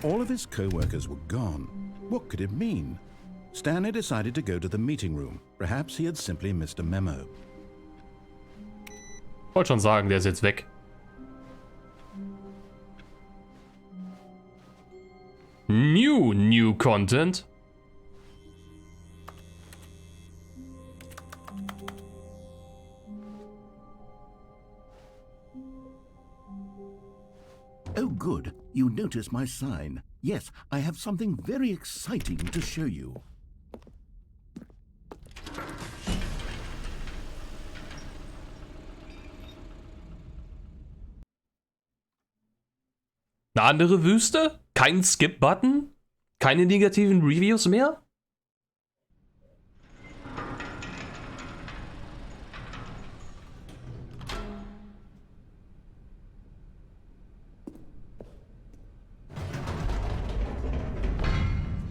All of his co-workers were gone. What could it mean? Stanley decided to go to the meeting room. Perhaps he had simply missed a memo. Wollte schon sagen, der ist jetzt weg. New content. Oh, good. You noticed my sign. Yes, I have something very exciting to show you. Eine andere Wüste? Kein Skip-Button? Keine negativen Reviews mehr?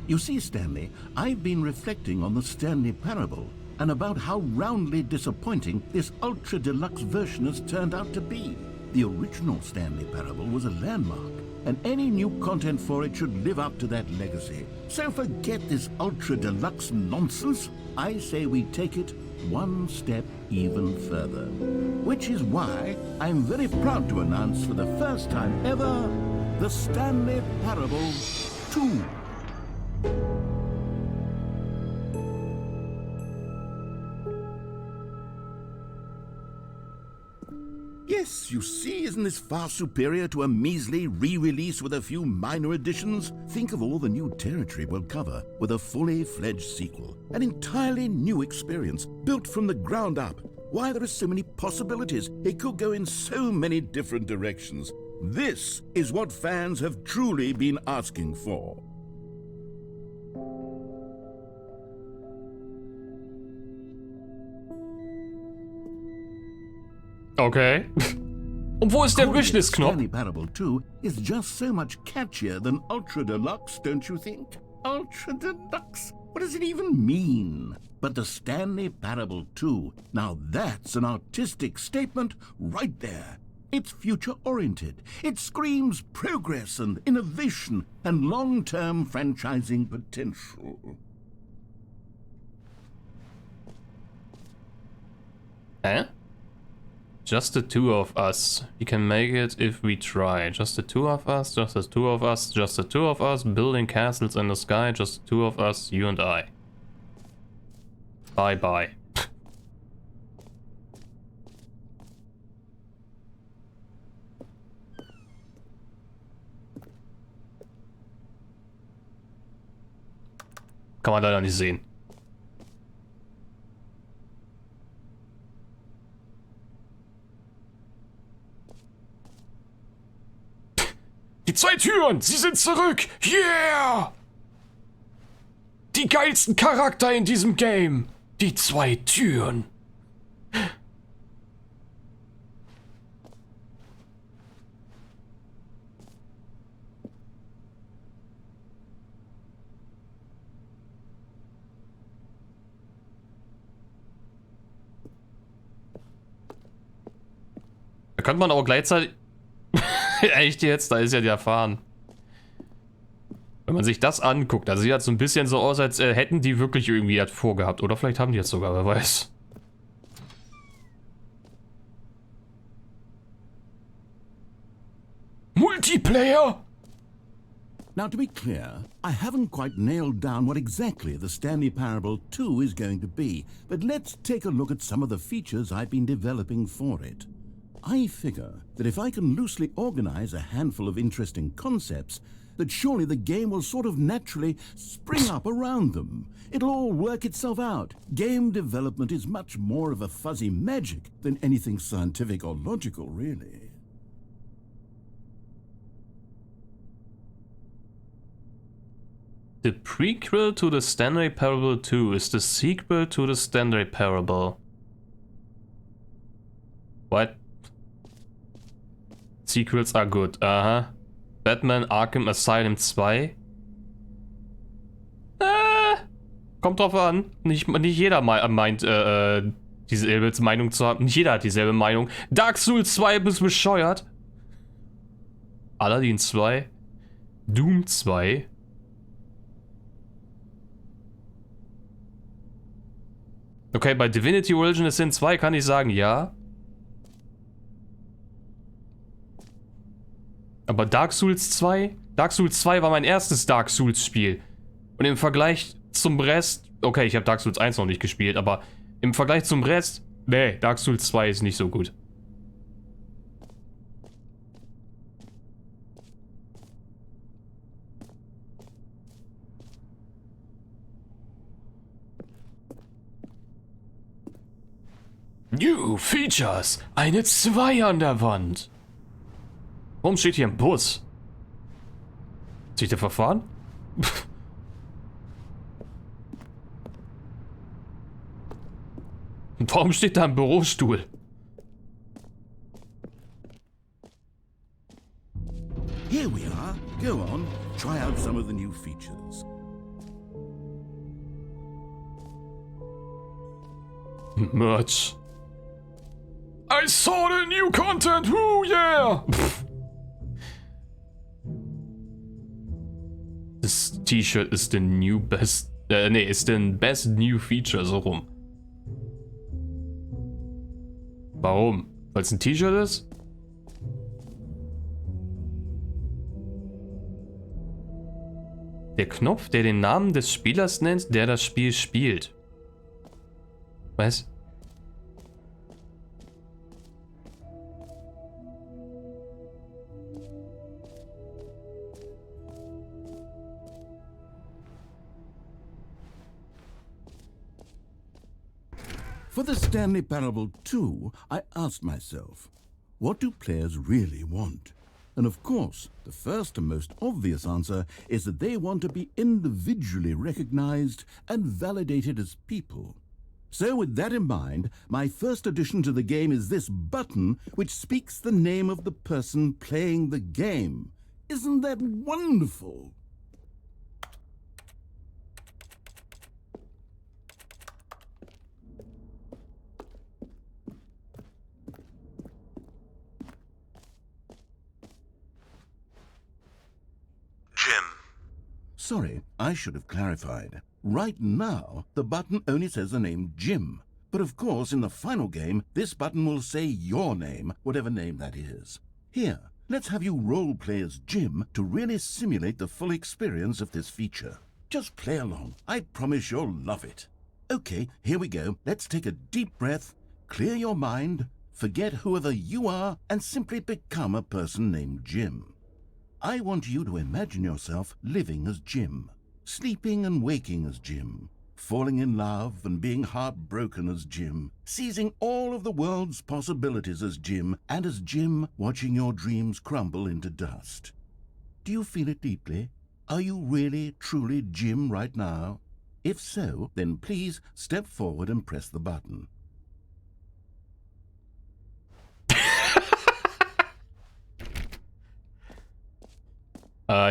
You see, Stanley, I've been reflecting on the Stanley Parable and about how roundly disappointing this ultra-deluxe version has turned out to be. The original Stanley Parable was a landmark, and any new content for it should live up to that legacy. So forget this ultra-deluxe nonsense. I say we take it one step even further. Which is why I'm very proud to announce for the first time ever, the Stanley Parable 2. Yes, you see, isn't this far superior to a measly re-release with a few minor additions? Think of all the new territory we'll cover with a fully fledged sequel. An entirely new experience, built from the ground up. Why, there are so many possibilities. It could go in so many different directions. This is what fans have truly been asking for. Okay. Und wo ist der Wishlist-Knopf? Stanley Parable 2 is just so much catchier than Ultra Deluxe, don't you think? Ultra Deluxe? What does it even mean? But the Stanley Parable 2, now that's an artistic statement right there. It's future-oriented. It screams progress and innovation and long-term franchising potential. Just the two of us. We can make it if we try. Just the two of us, just the two of us, just the two of us, building castles in the sky, just the two of us, you and I. Bye bye. Kann man leider nicht sehen. Die zwei Türen, sie sind zurück! Yeah! Die geilsten Charakter in diesem Game! Die zwei Türen! Da könnte man auch gleichzeitig... Echt jetzt? Da ist ja der Fahren. Wenn man sich das anguckt, das sieht halt so ein bisschen so aus, als hätten die wirklich irgendwie das vorgehabt. Oder vielleicht haben die jetzt sogar, wer weiß. Multiplayer! Now, to be clear, I haven't quite nailed down what exactly the Stanley Parable 2 is going to be, but let's take a look at some of the features I've been developing for it. I figure that if I can loosely organize a handful of interesting concepts, that surely the game will sort of naturally spring up around them. It'll all work itself out. Game development is much more of a fuzzy magic than anything scientific or logical, really. The prequel to the Stanley Parable 2 is the sequel to the Stanley Parable. What? Sequels are good, aha. Batman Arkham Asylum 2? Kommt drauf an. Nicht jeder meint, dieselbe Meinung zu haben. Nicht jeder hat dieselbe Meinung. Dark Souls 2 bist bescheuert. Aladdin 2? Doom 2. Okay, bei Divinity Original Sin 2 kann ich sagen, ja. Aber Dark Souls 2? Dark Souls 2 war mein erstes Dark Souls Spiel. Und im Vergleich zum Rest... Okay, ich habe Dark Souls 1 noch nicht gespielt, aber im Vergleich zum Rest... Nee, Dark Souls 2 ist nicht so gut. New Features! Eine 2 an der Wand! Warum steht hier ein Bus? Hat sich der verfahren? Warum steht da ein Bürostuhl? Here we are. Go on, try out some of the new features. Merch. I saw the new content, whoo yeah! Das T-Shirt ist the new best, nee, ist den best new feature, so rum. Warum? Weil es ein T-Shirt ist? Der Knopf, der den Namen des Spielers nennt, der das Spiel spielt. Was? For the Stanley Parable 2, I asked myself, what do players really want? And of course, the first and most obvious answer is that they want to be individually recognized and validated as people. So with that in mind, my first addition to the game is this button which speaks the name of the person playing the game. Isn't that wonderful? Sorry, I should have clarified. Right now, the button only says the name Jim. But of course, in the final game, this button will say your name, whatever name that is. Here, let's have you role-play as Jim to really simulate the full experience of this feature. Just play along. I promise you'll love it. Okay, here we go. Let's take a deep breath, clear your mind, forget whoever you are, and simply become a person named Jim. I want you to imagine yourself living as Jim, sleeping and waking as Jim, falling in love and being heartbroken as Jim, seizing all of the world's possibilities as Jim, and as Jim watching your dreams crumble into dust. Do you feel it deeply? Are you really, truly Jim right now? If so, then please step forward and press the button.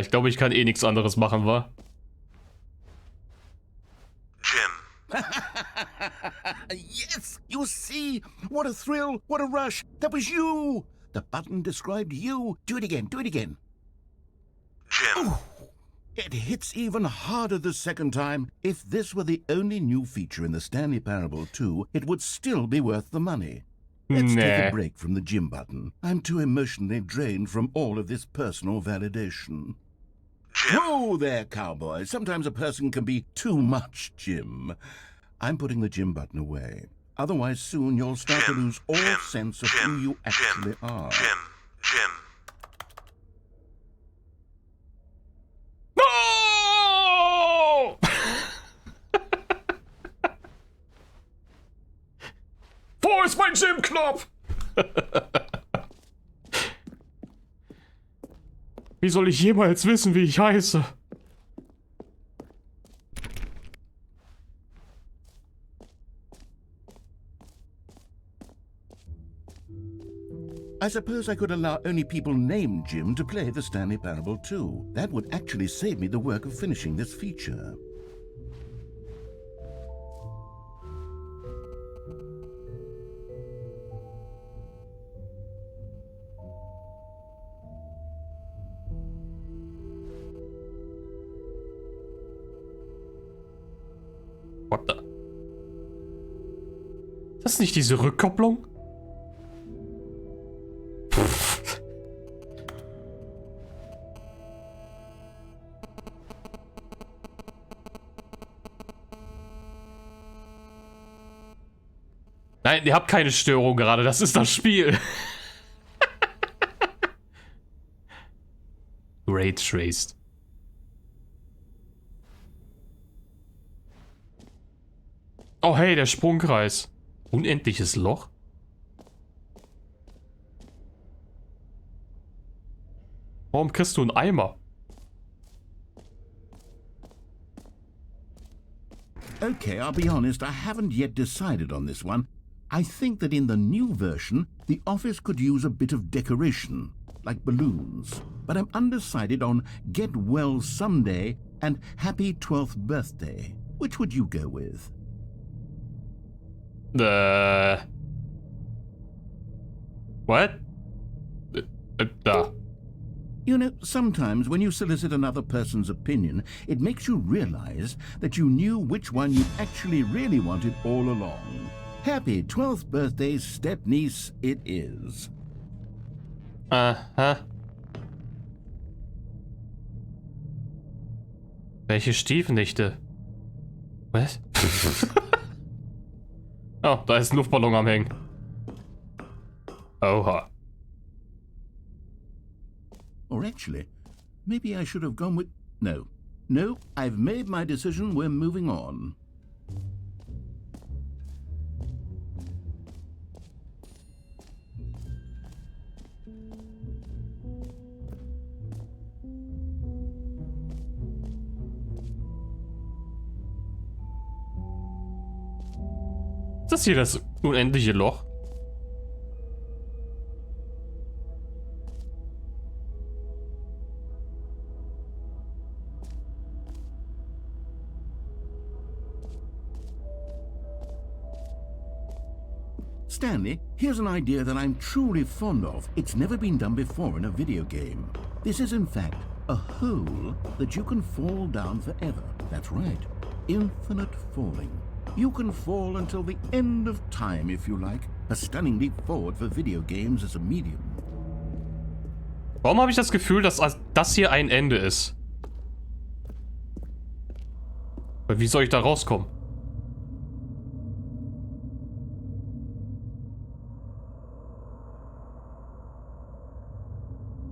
Ich glaube, ich kann eh nichts anderes machen, wa? Jim. Yes, you see? What a thrill, what a rush. That was you. The button described you. Do it again, do it again. Jim. Ooh, it hits even harder the second time. If this were the only new feature in the Stanley Parable 2, it would still be worth the money. Let's take a break from the Jim button. I'm too emotionally drained from all of this personal validation. Jim. Whoa there, cowboy. Sometimes a person can be too much Jim. I'm putting the Jim button away. Otherwise, soon you'll start to lose all sense of who you actually are. Jim. No! Wo ist mein Jim-Knopf? Wie soll ich jemals wissen, wie ich heiße? I suppose I could allow only people named Jim to play the Stanley Parable 2. That would actually save me the work of finishing this feature. What the? Ist das nicht diese Rückkopplung? Pff. Nein, ihr habt keine Störung gerade, das ist das Spiel. Raytraced. Oh hey, der Sprungkreis. Unendliches Loch? Warum kriegst du einen Eimer? Okay, I'll be honest, I haven't yet decided on this one. I think that in the new version, the office could use a bit of decoration, like balloons. But I'm undecided on Get Well Someday and Happy 12th Birthday. Which would you go with? What? You know, sometimes when you solicit another person's opinion, it makes you realize that you knew which one you actually really wanted all along. Happy 12th birthday, step-niece, it is. Aha. Welche Stiefnichte? Was? Oh, da ist ein Luftballon am Hängen. Oha. Or actually, maybe I should have gone with... No. No, I've made my decision, we're moving on. Ist das hier das unendliche Loch? Stanley, here's an idea that I'm truly fond of. It's never been done before in a video game. This is in fact a hole that you can fall down forever. That's right. Infinite falling. You can fall until the end of time if you like. A stunning leap forward for video games as a medium. Warum habe ich das Gefühl, dass das hier ein Ende ist? Weil wie soll ich da rauskommen?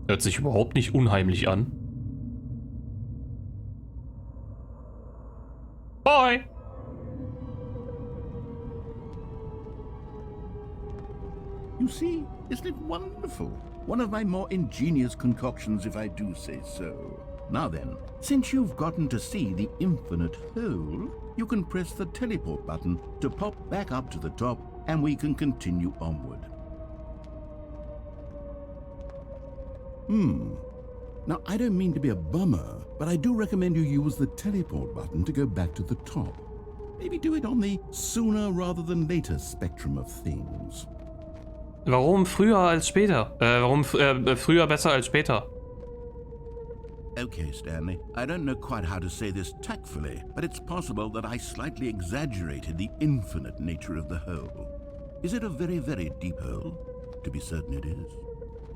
Hört sich überhaupt nicht unheimlich an. Bye! You see, isn't it wonderful? One of my more ingenious concoctions, if I do say so. Now then, since you've gotten to see the infinite hole, you can press the teleport button to pop back up to the top, and we can continue onward. Now, I don't mean to be a bummer, but I do recommend you use the teleport button to go back to the top. Maybe do it on the sooner rather than later spectrum of things. Warum früher als später? Warum früher besser als später? Okay, Stanley, I don't know quite how to say this tactfully, but it's possible that I slightly exaggerated the infinite nature of the hole. Is it a very, very deep hole? To be certain it is.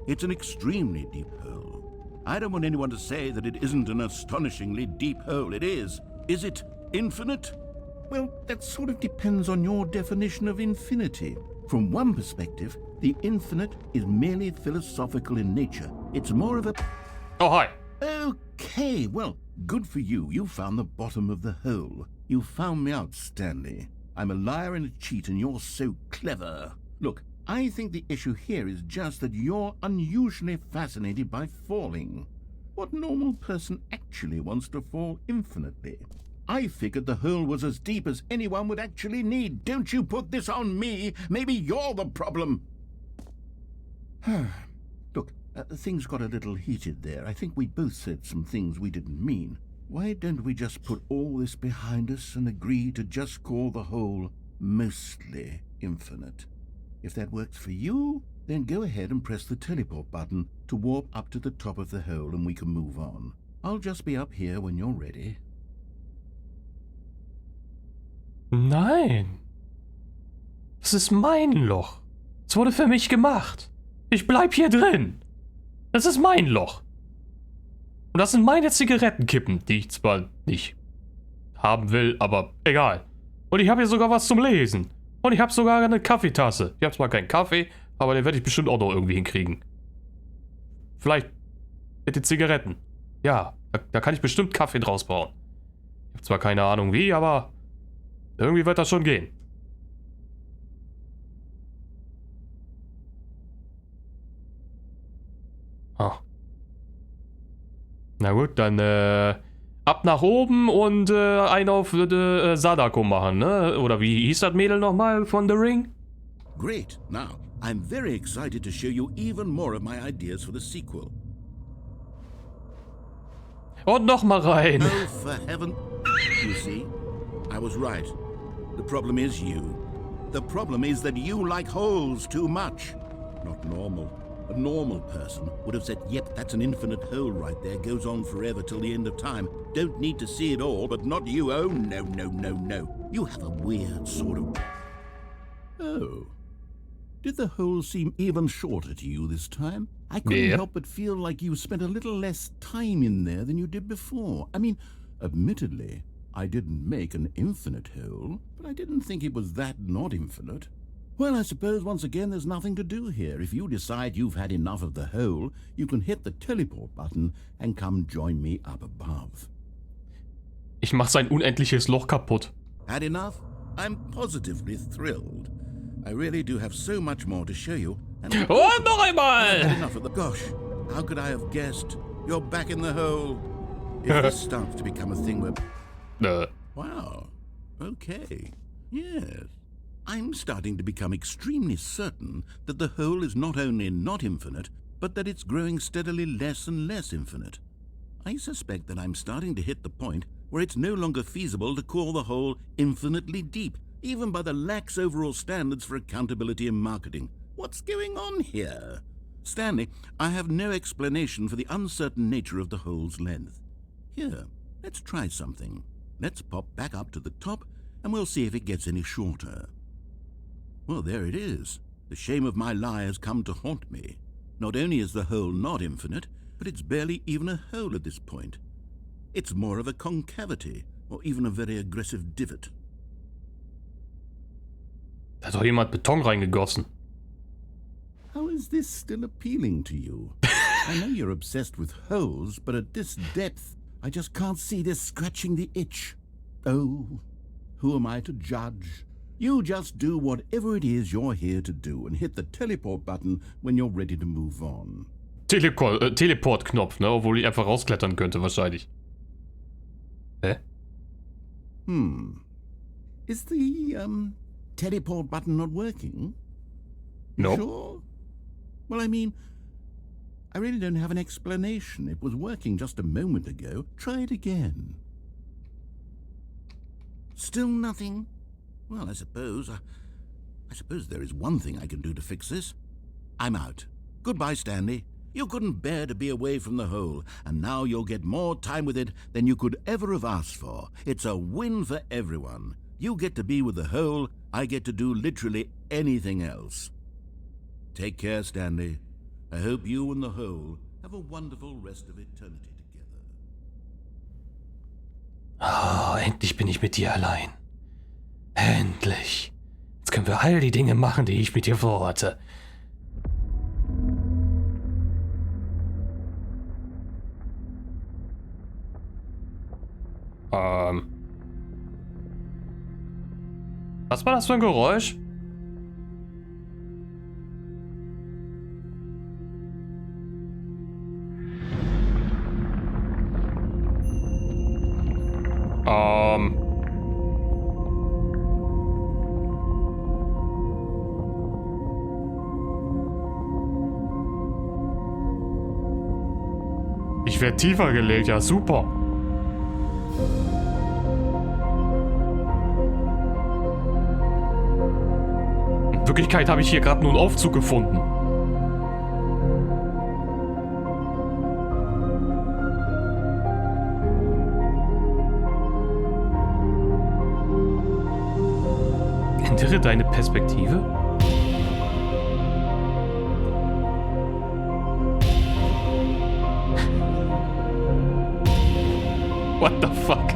It's an extremely deep hole. I don't want anyone to say that it isn't an astonishingly deep hole. It is. Is it infinite? Well, that sort of depends on your definition of infinity. From one perspective, the infinite is merely philosophical in nature. It's more of a... Oh, hi. Okay, well, good for you. You found the bottom of the hole. You found me out, Stanley. I'm a liar and a cheat, and you're so clever. Look, I think the issue here is just that you're unusually fascinated by falling. What normal person actually wants to fall infinitely? I figured the hole was as deep as anyone would actually need. Don't you put this on me. Maybe you're the problem. Look, things got a little heated there. I think we both said some things we didn't mean. Why don't we just put all this behind us and agree to just call the hole mostly infinite? If that works for you, then go ahead and press the teleport button to warp up to the top of the hole and we can move on. I'll just be up here when you're ready. Nein. Das ist mein Loch. Es wurde für mich gemacht. Ich bleib hier drin. Das ist mein Loch. Und das sind meine Zigarettenkippen, die ich zwar nicht haben will, aber egal. Und ich habe hier sogar was zum Lesen. Und ich habe sogar eine Kaffeetasse. Ich habe zwar keinen Kaffee, aber den werde ich bestimmt auch noch irgendwie hinkriegen. Vielleicht mit den Zigaretten. Ja, da kann ich bestimmt Kaffee draus brauen. Ich habe zwar keine Ahnung wie, aber irgendwie wird das schon gehen. Ah. Na gut, dann ab nach oben und einen auf Sadako machen, ne? Oder wie hieß das Mädel nochmal von The Ring? Great. Now, I'm very excited to show you even more of my ideas for the sequel. Und nochmal rein. Oh, for heaven... You see, I was right. The problem is you. The problem is that you like holes too much. Not normal. A normal person would have said, yep, that's an infinite hole right there, goes on forever till the end of time. Don't need to see it all, but not you. Oh, no, no, no, no. You have a weird sort of... Oh. Did the hole seem even shorter to you this time? I couldn't help but feel like you spent a little less time in there than you did before. I mean, admittedly, I didn't make an infinite hole, but I didn't think it was that not infinite. Well, I suppose once again there's nothing to do here. If you decide you've had enough of the hole, you can hit the teleport button and come join me up above. Ich mach sein unendliches Loch kaputt. Had enough? I'm positively thrilled. I really do have so much more to show you. And Und noch einmal! had enough of the... Gosh, how could I have guessed? You're back in the hole. If this starts to become a thing where... Wow. Okay. Yes. I'm starting to become extremely certain that the hole is not only not infinite, but that it's growing steadily less and less infinite. I suspect that I'm starting to hit the point where it's no longer feasible to call the hole infinitely deep, even by the lax overall standards for accountability and marketing. What's going on here? Stanley, I have no explanation for the uncertain nature of the hole's length. Here, let's try something. Let's pop back up to the top, and we'll see if it gets any shorter. Well, there it is. The shame of my lie has come to haunt me. Not only is the hole not infinite, but it's barely even a hole at this point. It's more of a concavity, or even a very aggressive divot. Da hat doch jemand Beton reingegossen. How is this still appealing to you? I know you're obsessed with holes, but at this depth, I just can't see this scratching the itch. Oh, who am I to judge? You just do whatever it is you're here to do and hit the teleport button when you're ready to move on. Teleport-Knopf, ne? Obwohl ich einfach rausklettern könnte, wahrscheinlich. Hä? Is the, teleport button not working? No. Sure? Well, I mean, I really don't have an explanation. It was working just a moment ago. Try it again. Still nothing? Well, I suppose there is one thing I can do to fix this. I'm out. Goodbye, Stanley. You couldn't bear to be away from the hole, and now you'll get more time with it than you could ever have asked for. It's a win for everyone. You get to be with the hole, I get to do literally anything else. Take care, Stanley. I hope you and the hole have a wonderful rest of eternity together. Oh, endlich bin ich mit dir allein. Endlich. Jetzt können wir all die Dinge machen, die ich mit dir vorhatte. Was war das für ein Geräusch? Ich werde tiefer gelegt, ja super. In Wirklichkeit habe ich hier gerade nur einen Aufzug gefunden. Ändere deine Perspektive? What the fuck?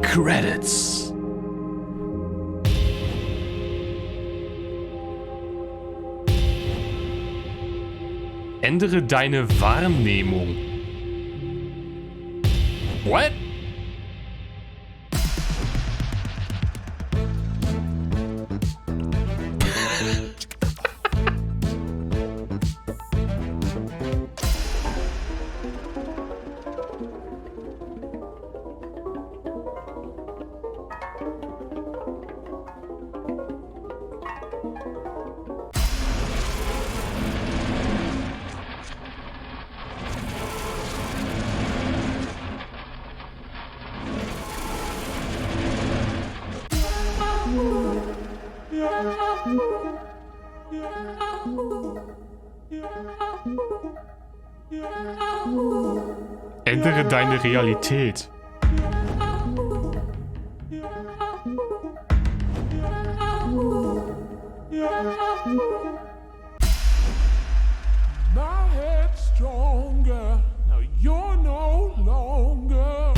Credits. Ändere deine Wahrnehmung. What? Ändere deine Realität. My head's stronger. Now you're no longer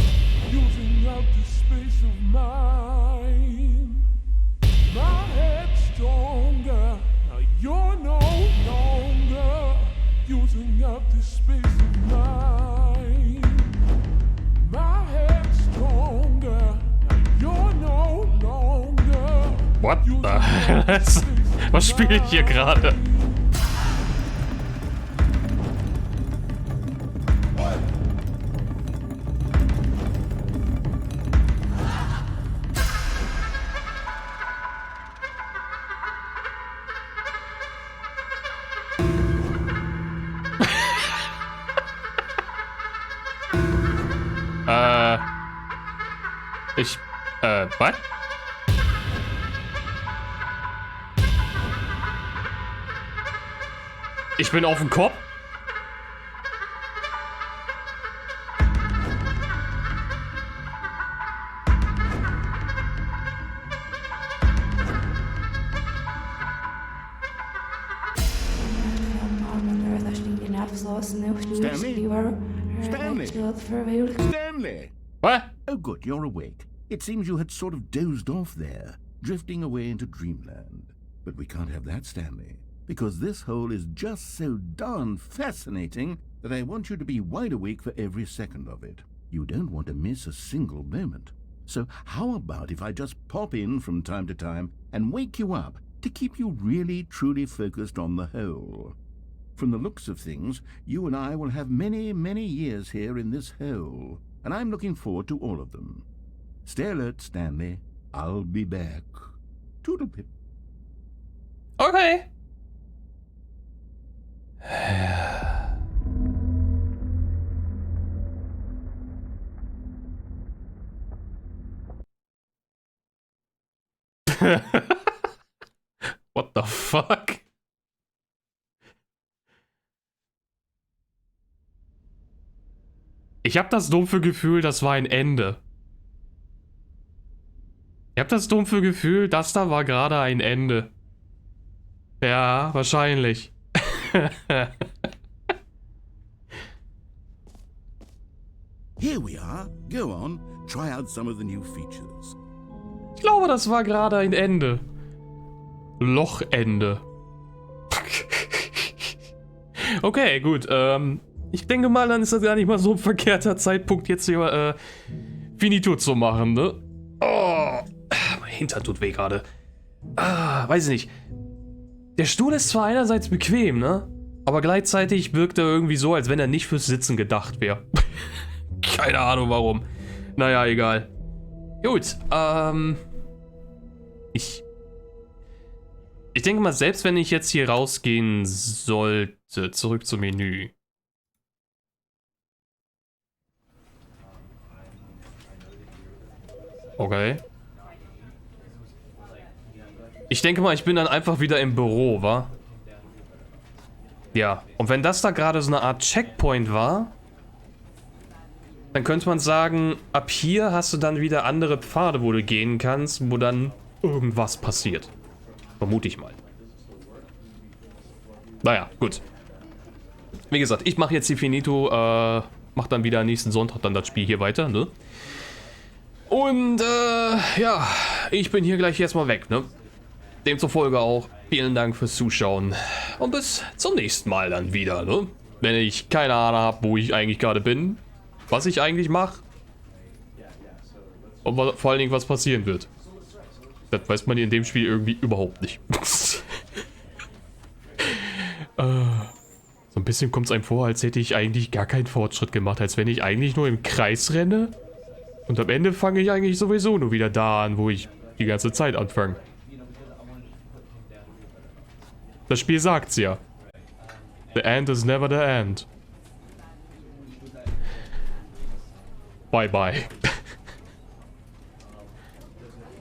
using up the space of mine. My head's stronger. Now you're no longer using up the space of mine. My head's stronger. Now you're no longer. What the hell? Was spiele ich hier gerade? Was? Ich bin auf dem Kopf? Stanley! What? Oh good, you're awake. It seems you had sort of dozed off there, drifting away into dreamland. But we can't have that, Stanley, because this hole is just so darn fascinating that I want you to be wide awake for every second of it. You don't want to miss a single moment. So how about if I just pop in from time to time and wake you up to keep you really truly focused on the hole? From the looks of things, you and I will have many, many years here in this hole, and I'm looking forward to all of them. Stay alert, Stanley. I'll be back. Toodlepip. Okay. What the fuck? Ich hab das dumpfe Gefühl, das war ein Ende. Ich hab das dumpfe Gefühl, das da war gerade ein Ende. Ja, wahrscheinlich. Here we are. Go on. Try out some of the new features. Ich glaube, das war gerade ein Ende. Lochende. Okay, gut. Ich denke mal, dann ist das gar nicht mal so ein verkehrter Zeitpunkt, jetzt hier Finito zu machen, ne? Oh, mein Hintern tut weh gerade. Weiß ich nicht. Der Stuhl ist zwar einerseits bequem, ne? Aber gleichzeitig wirkt er irgendwie so, als wenn er nicht fürs Sitzen gedacht wäre. Keine Ahnung warum. Naja, egal. Gut, Ich denke mal, selbst wenn ich jetzt hier rausgehen sollte, zurück zum Menü. Okay. Ich denke mal, ich bin dann einfach wieder im Büro, wa? Ja, und wenn das da gerade so eine Art Checkpoint war, Dann könnte man sagen, ab hier hast du dann wieder andere Pfade, wo du gehen kannst, wo dann irgendwas passiert. Vermute ich mal. Naja, gut. Wie gesagt, ich mache jetzt die Finito, mach dann wieder nächsten Sonntag dann das Spiel hier weiter, ne? Und, ja, ich bin hier gleich erstmal weg, ne? Demzufolge auch, vielen Dank fürs Zuschauen. Und bis zum nächsten Mal dann wieder, ne? Wenn ich keine Ahnung habe, wo ich eigentlich gerade bin, was ich eigentlich mache. Und vor allen Dingen, was passieren wird. Das weiß man in dem Spiel irgendwie überhaupt nicht. So ein bisschen kommt es einem vor, als hätte ich eigentlich gar keinen Fortschritt gemacht. Als wenn ich eigentlich nur im Kreis renne. Und am Ende fange ich eigentlich sowieso nur wieder da an, wo ich die ganze Zeit anfange. Das Spiel sagt's ja. The end is never the end. Bye bye.